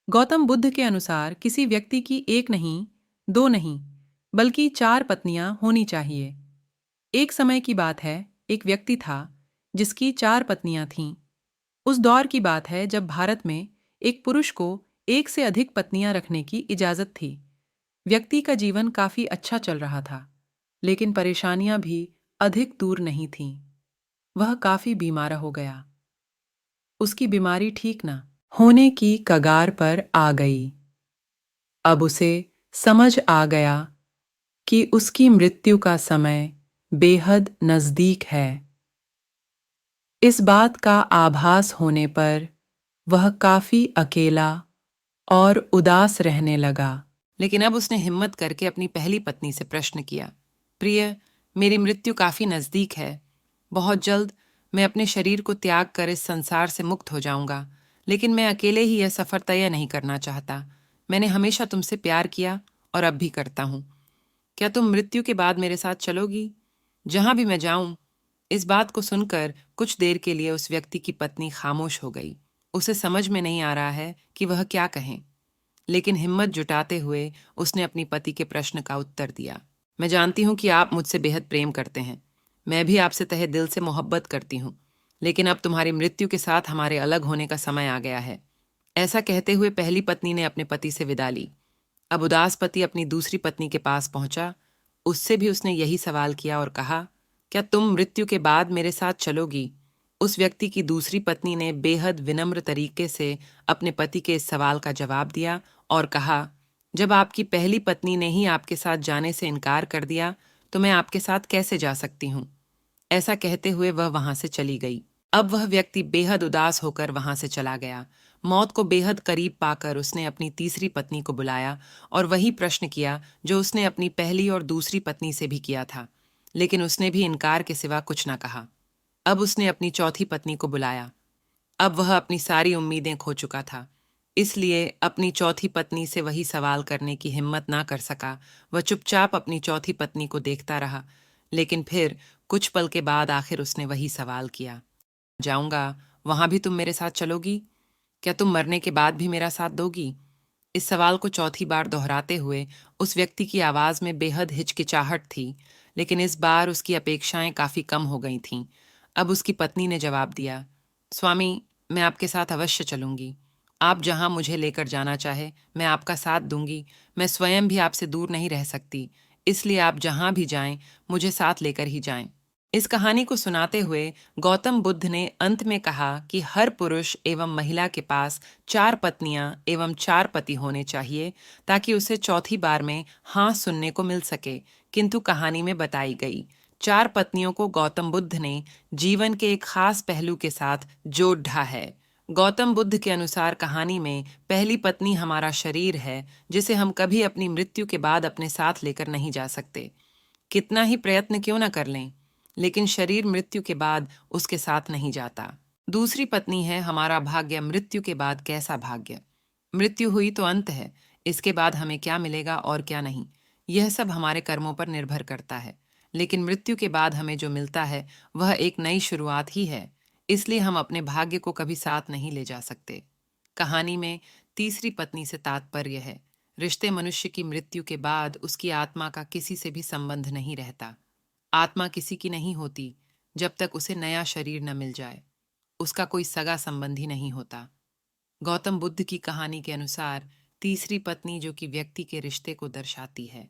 गौतम बुद्ध के अनुसार किसी व्यक्ति की एक नहीं, दो नहीं, बल्कि चार पत्नियां होनी चाहिए। एक समय की बात है, एक व्यक्ति था जिसकी चार पत्नियां थीं। उस दौर की बात है जब भारत में एक पुरुष को एक से अधिक पत्नियां रखने की इजाजत थी। व्यक्ति का जीवन काफी अच्छा चल रहा था, लेकिन परेशानियां भी अधिक दूर नहीं थीं। वह काफी बीमार हो गया। उसकी बीमारी ठीक न होने की कगार पर आ गई। अब उसे समझ आ गया कि उसकी मृत्यु का समय बेहद नजदीक है। इस बात का आभास होने पर वह काफी अकेला और उदास रहने लगा। लेकिन अब उसने हिम्मत करके अपनी पहली पत्नी से प्रश्न किया, प्रिय, मेरी मृत्यु काफी नजदीक है। बहुत जल्द मैं अपने शरीर को त्याग कर इस संसार से मुक्त हो जाऊंगा, लेकिन मैं अकेले ही यह सफर तय नहीं करना चाहता। मैंने हमेशा तुमसे प्यार किया और अब भी करता हूं। क्या तुम मृत्यु के बाद मेरे साथ चलोगी, जहां भी मैं जाऊं? इस बात को सुनकर कुछ देर के लिए उस व्यक्ति की पत्नी खामोश हो गई। उसे समझ में नहीं आ रहा है कि वह क्या कहें, लेकिन हिम्मत जुटाते हुए उसने अपनी पति के प्रश्न का उत्तर दिया। मैं जानती हूं कि आप मुझसे बेहद प्रेम करते हैं। मैं भी आपसे तहे दिल से मोहब्बत करती हूं, लेकिन अब तुम्हारी मृत्यु के साथ हमारे अलग होने का समय आ गया है। ऐसा कहते हुए पहली पत्नी ने अपने पति से विदा ली। अब उदास पति अपनी दूसरी पत्नी के पास पहुंचा। उससे भी उसने यही सवाल किया और कहा, क्या तुम मृत्यु के बाद मेरे साथ चलोगी? उस व्यक्ति की दूसरी पत्नी ने बेहद विनम्र तरीके से अपने पति के इस सवाल का जवाब दिया और कहा, जब आपकी पहली पत्नी ने ही आपके साथ जाने से इनकार कर दिया, तो मैं आपके साथ कैसे जा सकती हूँ? ऐसा कहते हुए वह वहां से चली गई। अब वह व्यक्ति बेहद उदास होकर वहां से चला गया। मौत को बेहद करीब पाकर उसने अपनी तीसरी पत्नी को बुलाया और वही प्रश्न किया जो उसने अपनी पहली और दूसरी पत्नी से भी किया था, लेकिन उसने भी इनकार के सिवा कुछ न कहा। अब उसने अपनी चौथी पत्नी को बुलाया। अब वह अपनी सारी उम्मीदें खो चुका था, इसलिए अपनी चौथी पत्नी से वही सवाल करने की हिम्मत ना कर सका। वह चुपचाप अपनी चौथी पत्नी को देखता रहा, लेकिन फिर कुछ पल के बाद आखिर उसने वही सवाल किया, जाऊंगा, वहां भी तुम मेरे साथ चलोगी? क्या तुम मरने के बाद भी मेरा साथ दोगी? इस सवाल को चौथी बार दोहराते हुए उस व्यक्ति की आवाज में बेहद हिचकिचाहट थी, लेकिन इस बार उसकी अपेक्षाएं काफी कम हो गई थीं। अब उसकी पत्नी ने जवाब दिया, स्वामी, मैं आपके साथ अवश्य चलूंगी। आप जहां मुझे लेकर जाना चाहे मैं आपका साथ दूंगी। मैं स्वयं भी आपसे दूर नहीं रह सकती, इसलिए आप जहां भी जाएं मुझे साथ लेकर ही जाएं। इस कहानी को सुनाते हुए गौतम बुद्ध ने अंत में कहा कि हर पुरुष एवं महिला के पास चार पत्नियां एवं चार पति होने चाहिए, ताकि उसे चौथी बार में हाँ सुनने को मिल सके। किंतु कहानी में बताई गई चार पत्नियों को गौतम बुद्ध ने जीवन के एक खास पहलू के साथ जोड़ ढा है। गौतम बुद्ध के अनुसार कहानी में पहली पत्नी हमारा शरीर है, जिसे हम कभी अपनी मृत्यु के बाद अपने साथ लेकर नहीं जा सकते, कितना ही प्रयत्न क्यों न कर लें, लेकिन शरीर मृत्यु के बाद उसके साथ नहीं जाता। दूसरी पत्नी है हमारा भाग्य। मृत्यु के बाद कैसा भाग्य? मृत्यु हुई तो अंत है, इसके बाद हमें क्या मिलेगा और क्या नहीं, यह सब हमारे कर्मों पर निर्भर करता है। लेकिन मृत्यु के बाद हमें जो मिलता है वह एक नई शुरुआत ही है, इसलिए हम अपने भाग्य को कभी साथ नहीं ले जा सकते। कहानी में तीसरी पत्नी से तात्पर्य है, रिश्ते मनुष्य की मृत्यु के बाद उसकी आत्मा का किसी से भी संबंध नहीं रहता। आत्मा किसी की नहीं होती जब तक उसे नया शरीर न मिल जाए। उसका कोई सगा संबंधी नहीं होता। गौतम बुद्ध की कहानी के अनुसार तीसरी पत्नी जो कि व्यक्ति के रिश्ते को दर्शाती है।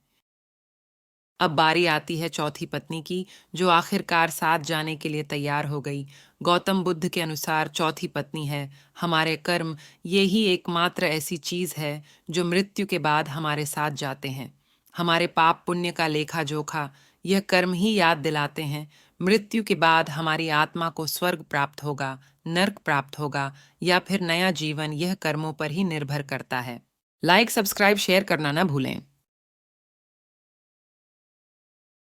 अब बारी आती है चौथी पत्नी की, जो आखिरकार साथ जाने के लिए तैयार हो गई। गौतम बुद्ध के अनुसार चौथी पत्नी है हमारे कर्म। ये ही एकमात्र ऐसी चीज है जो मृत्यु के बाद हमारे साथ जाते हैं। हमारे पाप पुण्य का लेखा जोखा यह कर्म ही याद दिलाते हैं। मृत्यु के बाद हमारी आत्मा को स्वर्ग प्राप्त होगा, नर्क प्राप्त होगा या फिर नया जीवन, यह कर्मों पर ही निर्भर करता है। लाइक, सब्सक्राइब, शेयर करना ना भूलें।